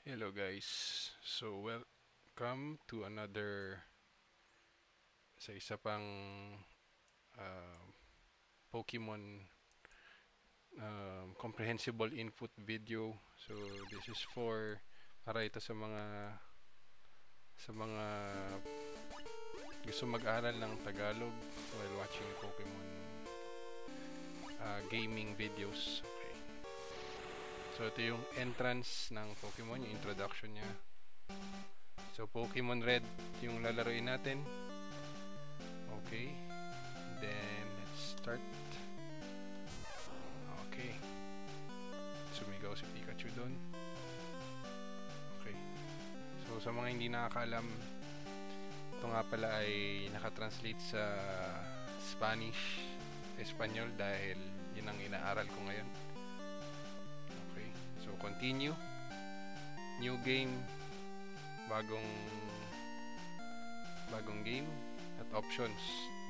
Hello guys. So welcome to another sa isa pang uh, Pokemon comprehensible input video. So this is para ito sa mga gusto mag-aral ng Tagalog while watching Pokemon gaming videos. Okay. So ito yung entrance ng Pokemon, yung introduction niya. So Pokemon Red yung lalaruin natin. Okay. Then let's start. Okay. Sumigaw si Pikachu doon. Okay. So sa mga hindi nakakaalam, ito nga pala ay nakatranslate sa Spanish, Espanyol dahil yun ang inaaral ko ngayon. Okay. So continue. New game. Bagong game at options.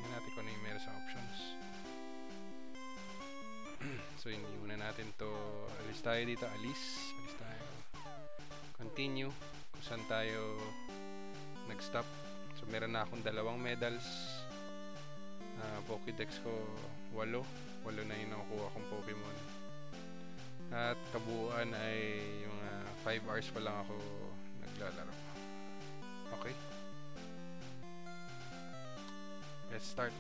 Tingnan natin kung ano yung meron sa options. So hindi muna natin to, alis tayo dito, alis tayo, continue kung saan tayo nag-stop. So meron na akong 2 medals. Pokédex ko 8 na yung nakukuha kong Pokemon, at kabuuan ay yung 5 hours pa lang ako naglalaro. Okay, let's start.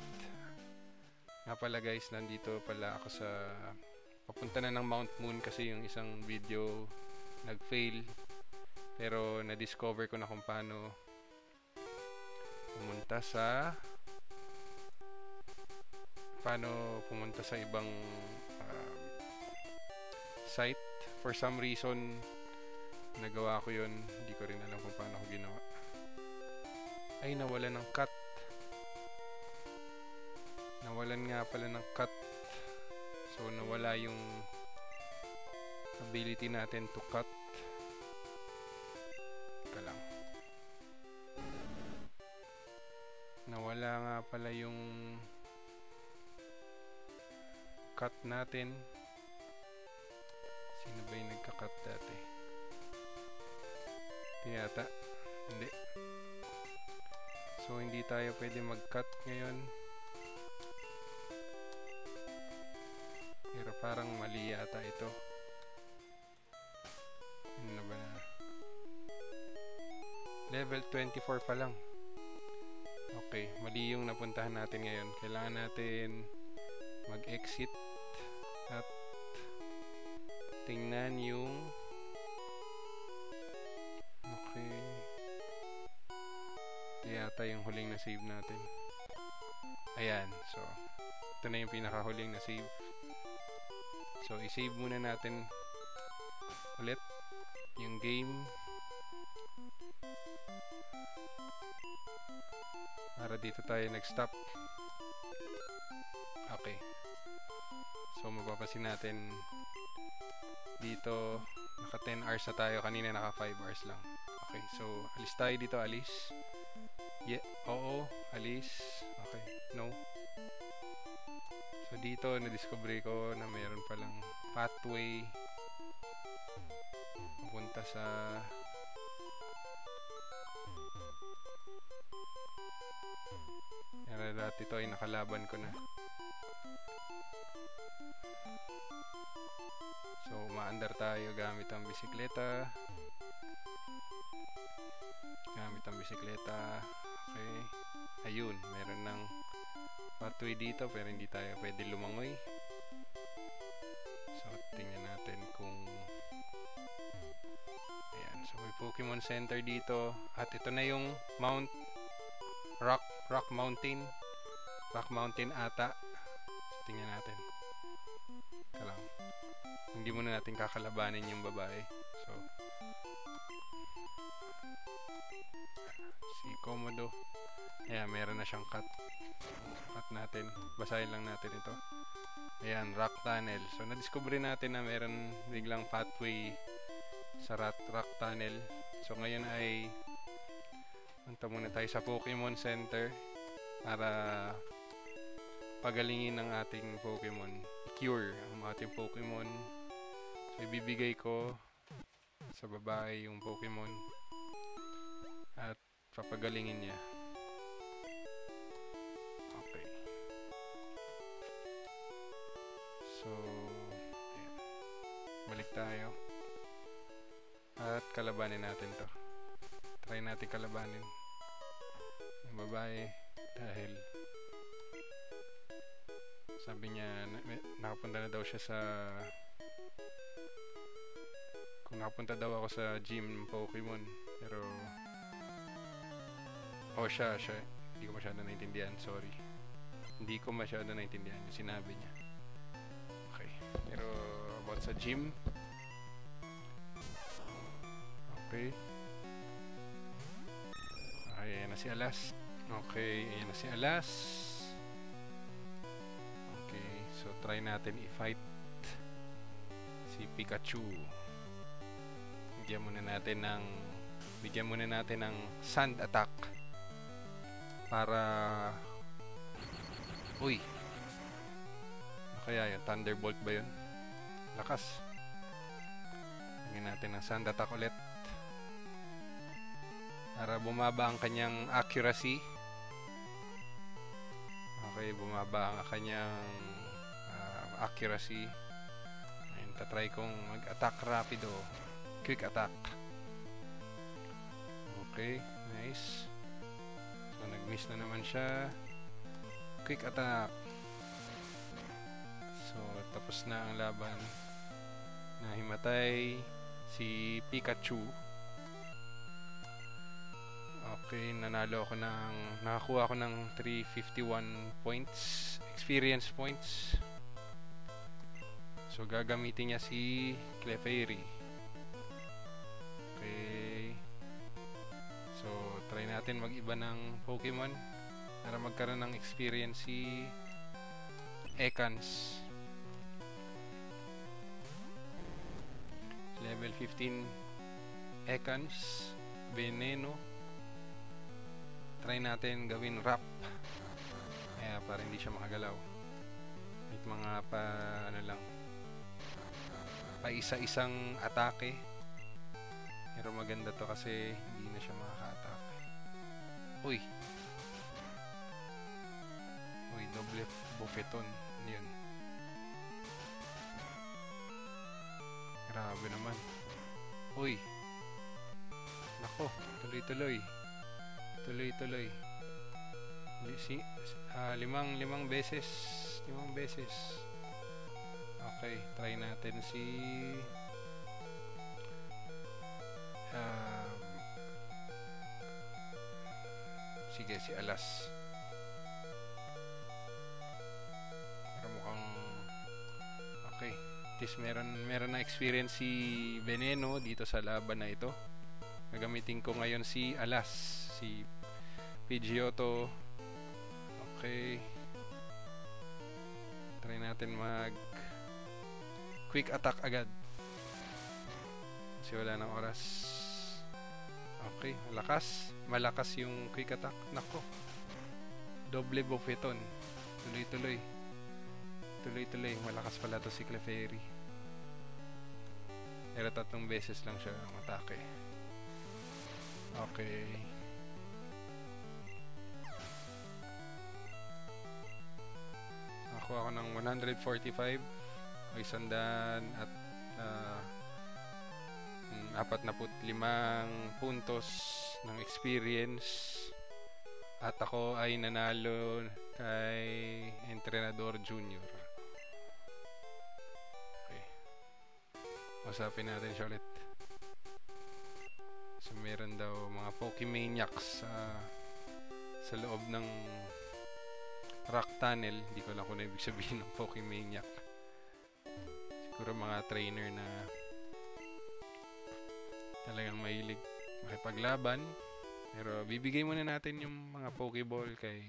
Nga pala guys, nandito pala ako sa papunta na ng Mount Moon kasi yung isang video nag-fail, pero na-discover ko na kung paano pumunta sa ibang site. For some reason nagawa ko yun, hindi ko rin alam kung paano ko ginawa. Ay, nawalan nga pala ng cut. So nawala yung ability natin to cut. Teka lang, nawala nga pala yung cut natin. Sino ba yung nagka-cut dati? Yata hindi. So hindi tayo pwede mag-cut ngayon, pero parang mali yata ito. Ano ba na? Level 24 pa lang. Okay, mali yung napuntahan natin ngayon. Kailangan natin mag-exit at tingnan yung yata yung huling na save natin. Ayan, so ito na yung pinakahuling na save. So i-save muna natin ulit yung game para dito tayo nag-stop. Okay, so mapapansin natin dito naka 10 hours na tayo, kanina naka 5 hours lang. Okay, so alis tayo dito, alis. Yeah, oo, alis. Okay, no. So dito na-discover ko na mayroon palang pathway papunta sa dati ito ay nakalaban ko na. So umaandar tayo gamit ang bisikleta. Okay. Ayun, meron ng pathway dito pero hindi tayo pwede lumangoy. So tingnan natin kung ayan, so may Pokemon Center dito. At ito na yung Rock Mountain ata. So tingnan natin. Kalang, hindi muna natin kakalabanin yung babae. So si Komodo, ayan, meron na siyang cut natin. Basahin lang natin ito. Ayan, Rock Tunnel. So na-discover natin na meron biglang pathway sa Rock Tunnel. So ngayon ay punta muna tayo sa Pokemon Center para pagalingin ng ating Pokemon, i-cure ang ating Pokemon. So ibibigay ko sa babae yung Pokemon at papagalingin niya. Okay. So, ayan. Balik tayo. At kalabanin natin to. Try natin kalabanin yung babae dahil sabi niya nakapunta na daw siya sa kung nakapunta daw ako sa gym Pokemon pero siya hindi ko masyado naintindihan, sorry, hindi ko masyado naintindihan yung sinabi niya. Okay, pero about sa gym, okay, ayan na si Alas. Okay, ayan na si Alas. Okay, so try natin i-fight si Pikachu. Bigyan muna natin ng sand attack para uy, ano kaya yun? Thunderbolt ba yun? Lakas. Lagyan natin ng sand attack ulit para bumaba ang kanyang accuracy. Okay, bumaba ang kanyang accuracy. Ayun, tatry kong mag-attack rapido. Quick attack. Okay, nice. So, nag-miss na naman siya. Quick attack. So, tapos na ang laban. Nahimatay si Pikachu. Okay, nakakuha ako ng 351 points, experience points. So, gagamitin niya si Clefairy. Okay. So, try natin mag-iba ng Pokemon para magkaroon ng experience si Ekans. Level 15 Ekans, Veneno. Try natin gawin wrap. Kaya para hindi siya makagalaw. May mga pa isa-isang atake. Pero maganda to kasi hindi na siya makaka-atake. Uy, double buffeton. Yun. Grabe naman. Uy. Nako, tuloy-tuloy. Tuloy-tuloy. Limang beses. Okay, try natin si sige, si Alas. Pero mukhang okay. At least meron na experience si Veneno dito sa laban na ito. Gagamitin ko ngayon si Alas, si Pidgeotto. Okay. Try natin mag quick attack agad. Kasi wala ng oras. Okay, malakas yung quick attack. Nako. Doble buffeton. Tuloy-tuloy. Malakas pala to si Clefairy. Pero 3 beses lang siya matake. Okay. Nakuha ako ng 145 o 100 at 45 puntos ng experience. At ako ay nanalo kay Entrenador Junior. Okay. Usapin natin siya ulit. So meron daw mga Pokemaniacs sa loob ng rock tunnel. Hindi ko lang kung ano ibig sabihin ng Pokemaniac. Siguro mga trainer na talagang mahilig makipaglaban. Pero bibigay muna natin yung mga Pokeball kay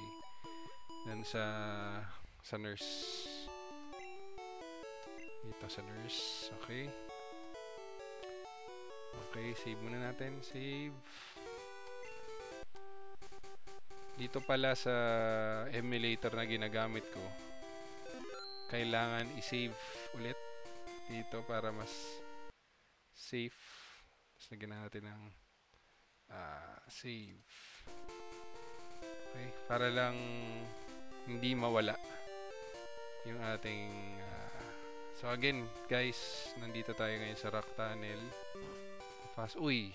dan sa nurse. Dito sa nurse. Okay. Okay, save muna natin. Save. Dito pala sa emulator na ginagamit ko, kailangan i-save ulit dito para mas safe. lagyan natin ng save. Okay, para lang hindi mawala yung ating so again guys, nandito tayo ngayon sa rock tunnel. Uy,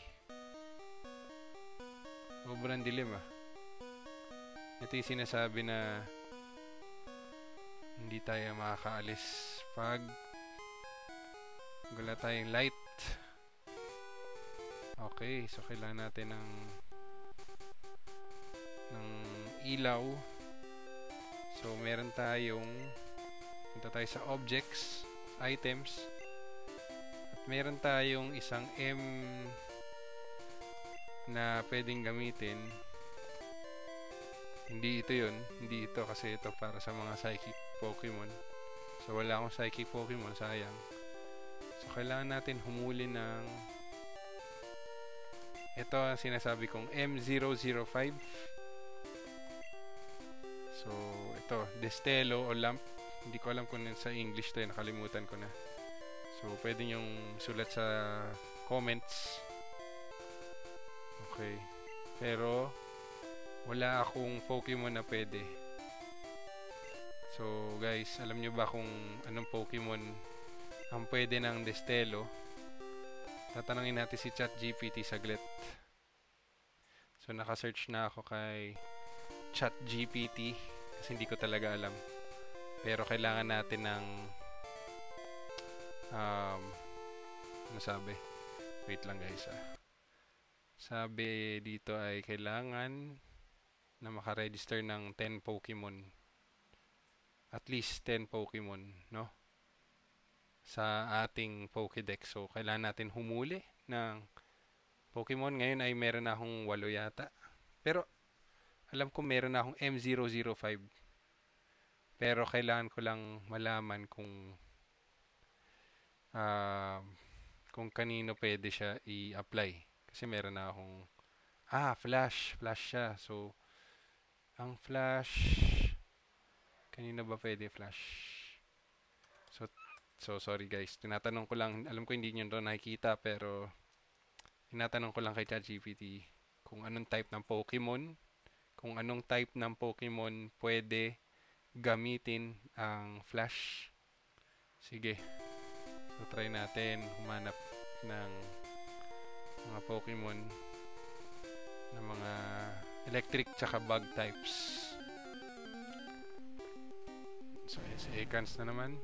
sobrang dilim ito yung sinasabi na hindi tayo makakaalis pag wala tayong light. Okay, so kailangan natin ng ilaw. So meron tayong, punta tayo sa objects, items, at meron tayong isang M na pwedeng gamitin. Hindi ito yun, hindi ito, kasi ito para sa mga psychic Pokemon. So wala akong psychic Pokemon, sayang. So kailangan natin humuli ng ito ang sinasabi kong M005. So ito, Destello o lamp. Hindi ko alam kung sa English to, nakalimutan ko na. So pwede nyong sulat sa comments. Okay, pero wala akong Pokemon na pwede. So guys, alam nyo ba kung anong Pokemon ang pwede ng Destello? Tatanungin natin si ChatGPT saglit. So naka-search na ako kay ChatGPT kasi hindi ko talaga alam. Pero kailangan natin ng ano sabi? Wait lang guys Sabi dito ay kailangan na makaregister ng 10 Pokemon. At least 10 Pokemon, no? Sa ating Pokédex. So, kailangan natin humuli ng Pokemon. Ngayon ay meron na akong 8 yata. Pero, alam ko meron na akong M005. Pero, kailangan ko lang malaman kung kanino pwede siya i-apply. Kasi meron na akong Flash siya. So ang Flash kanino ba pwede Flash? So sorry guys, tinatanong ko lang, alam ko hindi niyo to nakikita, pero tinatanong ko lang kay ChatGPT kung anong type ng Pokemon pwede gamitin ang Flash. Sige, so try natin humanap ng mga Pokemon na mga electric tsaka bug types. So si Ekans na naman.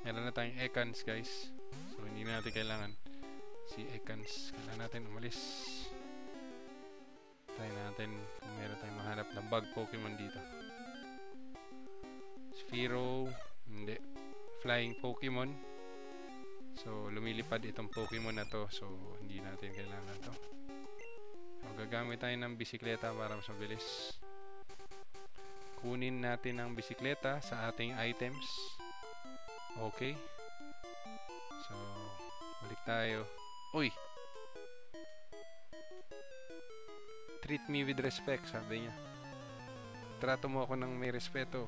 Meron na tayong Ekans guys. So hindi na natin kailangan si Ekans. Kailangan natin umalis. Try natin kung meron tayong mahanap na bug Pokemon dito. Sphero, hindi. Flying Pokemon. So lumilipad itong Pokemon na to. So hindi natin kailangan to. So gagamit tayo ng bisikleta para mas mabilis. Kunin natin ang bisikleta sa ating items. Okay. So balik tayo. Uy! Treat me with respect, sabi niya. Trato mo ako ng may respeto.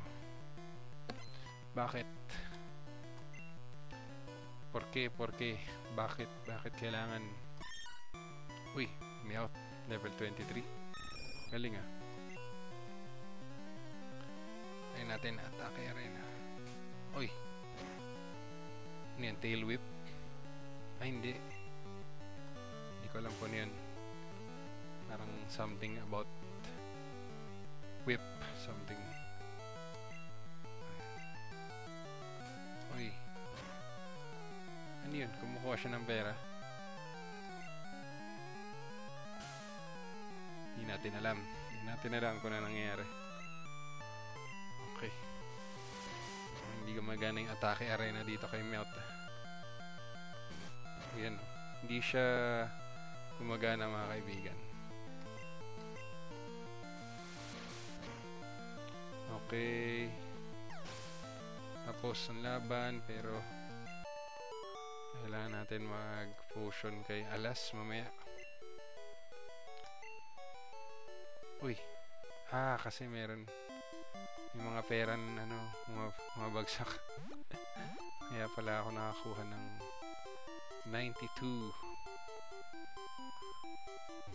Bakit? ¿Por qué? Bakit kailangan? Uy, Meowth, level 23. Galing Ayun natin, atake arena. Uy. Ano yan? Tail whip? Ay, hindi. Hindi ko alam kung ano yun. Parang something about whip. Something. Uy. Ano yun? Kumukuha siya ng pera. Hindi natin alam kung ano nangyayari. Okay. So, hindi gumagana yung atake arena dito kay Meowth. Ayan. Hindi siya gumagana mga kaibigan. Okay. Tapos ang laban, pero kailangan natin mag-potion kay Alas mamaya. Uy. Kasi meron yung mga pera mga bagsak. Kaya pala ako nakakuha ng 92.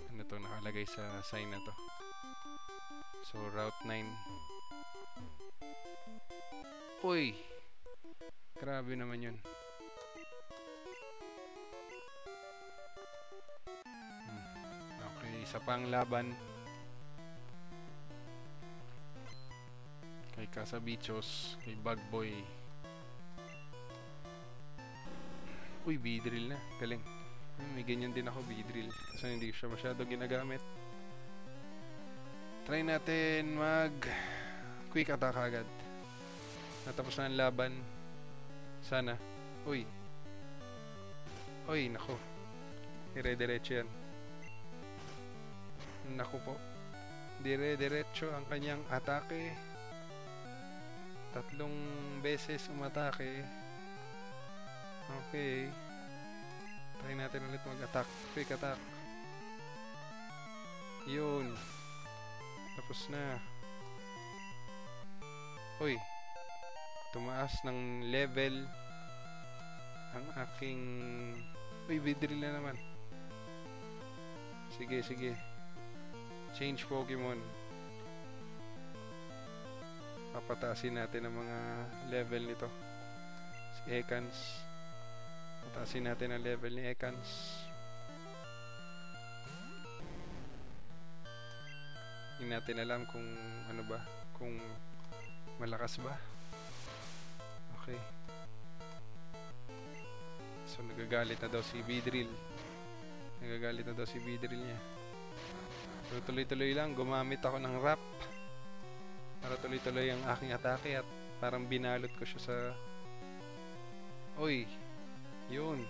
Ano to nakalagay sa sign na to? So, Route 9. Uy! Grabe naman yun. Okay, isa pang laban. Kay Casabichos, kay Bugboy. Uy, B-drill na. Galing. May ganyan din ako, B-drill. Kasi hindi siya masyado ginagamit. Try natin mag quick attack agad. Natapos na ang laban. Sana. Uy. Uy, nako. Dire-diretso yan. Nako po. Dire-diretso ang kanyang atake. 3 beses umatake. Okay. Try natin ulit mag-attack. Quick attack. Yun. Tapos na. Uy. Tumaas ng level ang aking... Uy, bidril na naman. Sige, sige. Change Pokemon. Papataasin natin ang mga level nito. Si Ekans. Pataasin natin ang level ni Ekans. Hindi natin alam kung ano ba, kung malakas ba. Okay. So nagagalit na daw si B-drill. Nagagalit na daw si B-drill niya. So tuloy-tuloy lang, gumamit ako ng wrap para tuloy-tuloy ang aking atake at parang binalot ko siya sa... Uy! Yun!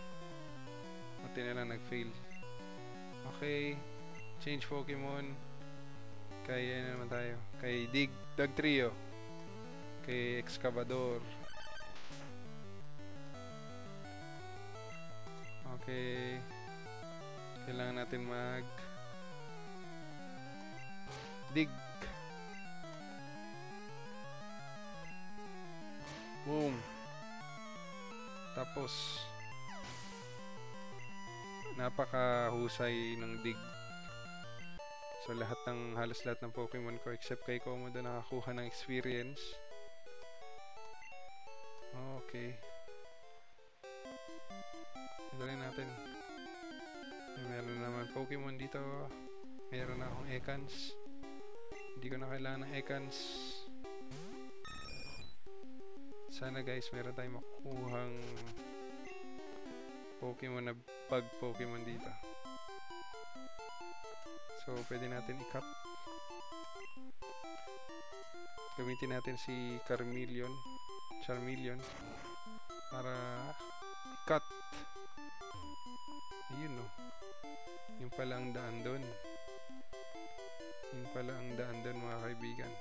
Pati na lang nag-fail. Okay. Change Pokemon. Kay ano naman tayo? Kay Dugtrio. Kay Excavador. Okay. Kailangan natin mag dig. Boom. Tapos napakahusay ng dig. So halos lahat ng Pokemon ko except kay Komodo nakakuha ng experience. Okay. Dali natin. Meron naman Pokemon dito. Meron na akong Ekans. Hindi ko na kailangan ng Ekans. Sana guys, meron tayong makukuhang Pokemon na bug Pokemon dito. So, pwede natin i-cut. Gamitin natin si Charmeleon para i-cut. Ayun no. Yung pala ang daan doon. Yung pala ang daan doon mga kaibigan.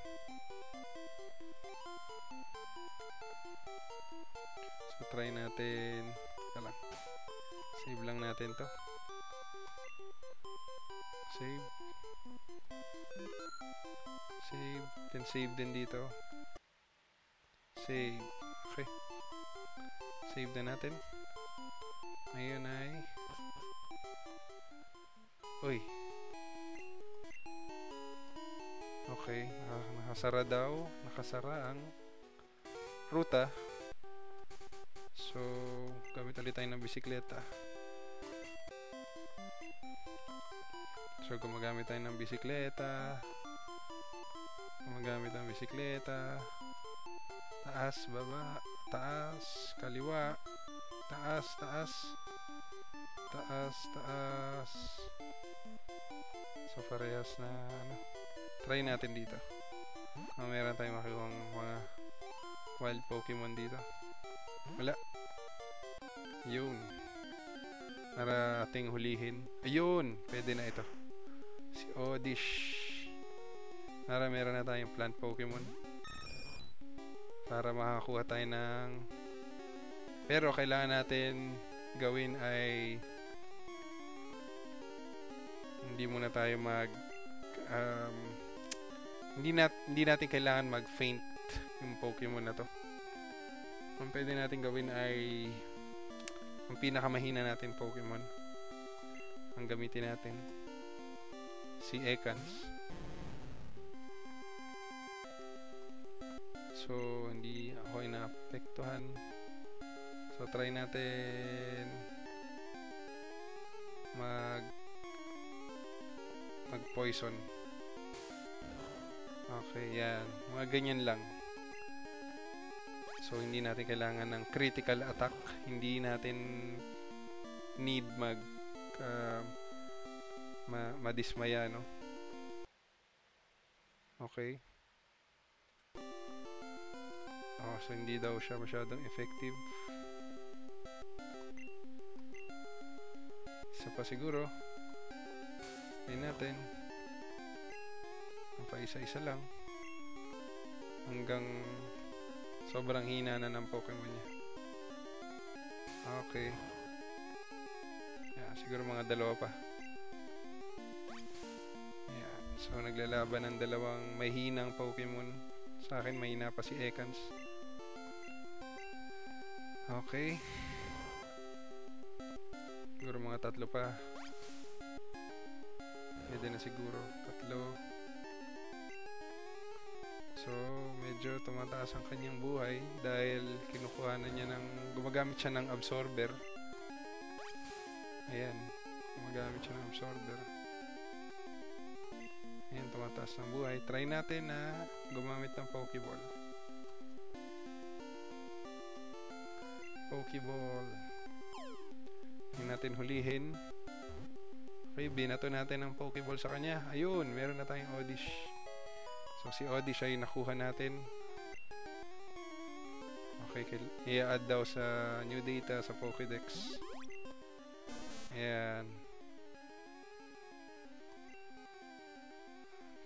So, try natin. Kala. Save lang natin to. Save. Save. Then save din dito. Save. Okay. Save na natin. Ngayon ay... Uy. Okay. Nakasara daw. Nakasara ang ruta. So, gamit ulit tayo ng bisikleta. So, gumagamit tayo ng bisikleta. Gumagamit ng bisikleta. Taas, baba. Taas, kaliwa. Taas, taas. Taas, taas. So, parehas na ano. Try natin dito. Meron tayong makukuha mga wild Pokemon dito. Wala. Yun. Para ating hulihin. Ayun! Pwede na ito. Si Oddish. Para meron na tayong plant Pokemon. Para makakuha tayo ng... Pero kailangan natin gawin ay... Hindi muna tayo mag... hindi natin kailangan mag-faint yung Pokemon na to. Ang pwede natin gawin ay ang pinakamahina natin Pokemon. Ang gamitin natin si Ekans. So, hindi ako inaapektuhan. So, try natin mag-poison. Okay, yan. Mga ganyan lang. So, hindi natin kailangan ng critical attack. Hindi natin need madismaya, no? Okay. So hindi daw siya masyadong effective. Isa pa siguro. Try natin. Isa-isa lang. Hanggang sobrang hina na ng Pokemon niya. Okay. Yeah, siguro mga dalawa pa. Yeah. So naglalaban ng dalawang may hinang Pokemon. Sa akin mahina pa si Ekans. Okay. Siguro mga tatlo pa. Pwede na siguro. Tatlo. So, medyo tumataas ang kanyang buhay dahil kinukuha na niya gumagamit siya ng absorber. Ayan. Gumagamit siya ng absorber. Ayan, tumataas ng buhay. Try natin na gumamit ng Pokeball. Pokeball. Hindi natin hulihin. Okay, binato natin ang Pokeball sa kanya. Ayun, meron na tayong Oddish. So, si Oddish ay nakuha natin. Okay, i-add daw sa new data sa Pokédex. Ayan.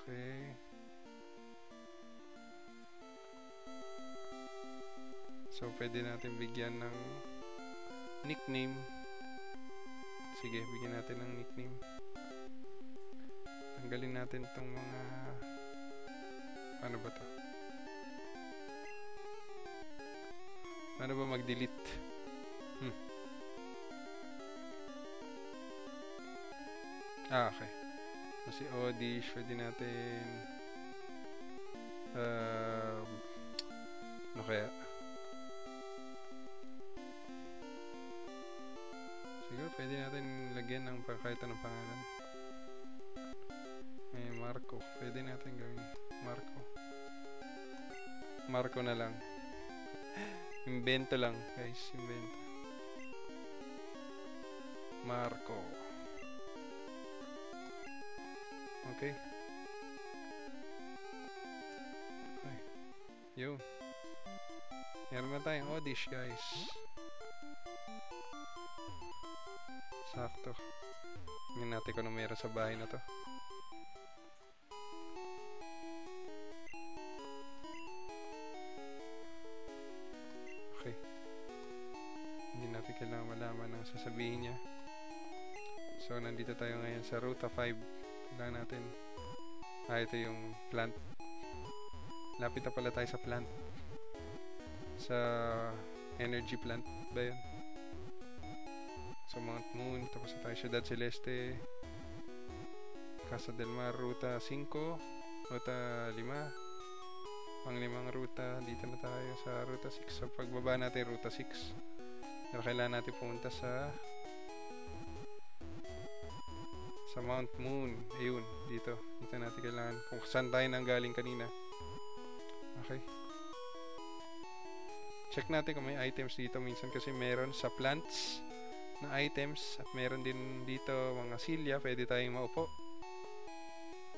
Okay. So, pwede natin bigyan ng nickname. Sige, bigyan natin ng nickname. Tanggalin natin itong mga... Ano ba to? Ano ba mag-delete? Okay. So, si Oddish, pwede natin... ano kaya? Siguro pwede natin lagyan ng kahit anong pangalan. May Marco. Pwede natin gawin Marco. Marco na lang. Invento lang, guys. Invento. Marco. Okay. Okay. Yun. Meron na tayong Oddish, guys. Sakto. Tingnan natin kung ano meron sa bahay na to. Okay. Hindi natin kailangan malaman ang sasabihin niya. So, nandito tayo ngayon sa Ruta 5. Kailangan natin. Ito yung plant. Lapit na pala tayo sa plant. Sa energy plant ba yun? So, Mount Moon, tapos na tayo Ciudad Celeste, Casa del Mar, Ruta 5, Ruta 5, pang-limang ruta, dito na tayo sa Ruta 6. So, pagbaba natin Ruta 6, pero kailangan natin pumunta sa Mount Moon. Ayun, dito natin kailangan, kung saan tayo nang galing kanina. Okay. Check natin kung may items dito. Minsan kasi meron sa plants na items at meron din dito mga silya, pwede tayong maupo.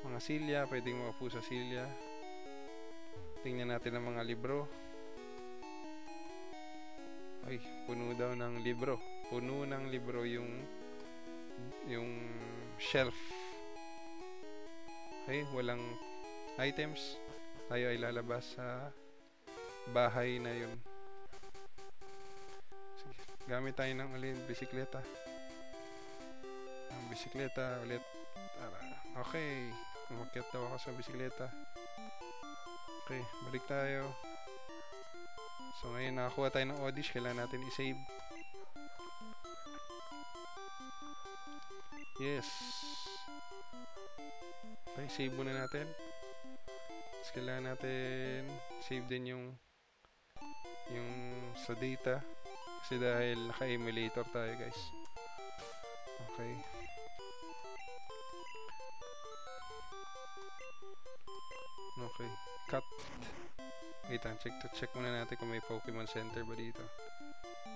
Mga silya, pwedeng maupo sa silya. Tingnan natin ang mga libro. Ay, puno daw ng libro. Puno ng libro yung shelf. Okay, walang items. Tayo ay lalabas sa bahay na yun. Gamit tayo ng ulit bisikleta. Ang bisikleta ulit. Okay. Umakyat daw ako sa bisikleta. Okay. Balik tayo. So ngayon nakakuha tayo ng Oddish. Kailangan natin i-save. Yes. Okay, save muna natin. Tapos kailangan natin save din yung sa data. Kasi dahil naka-emulator tayo guys. Okay. Okay. Cut. Wait lang, check muna natin kung may Pokemon Center ba dito.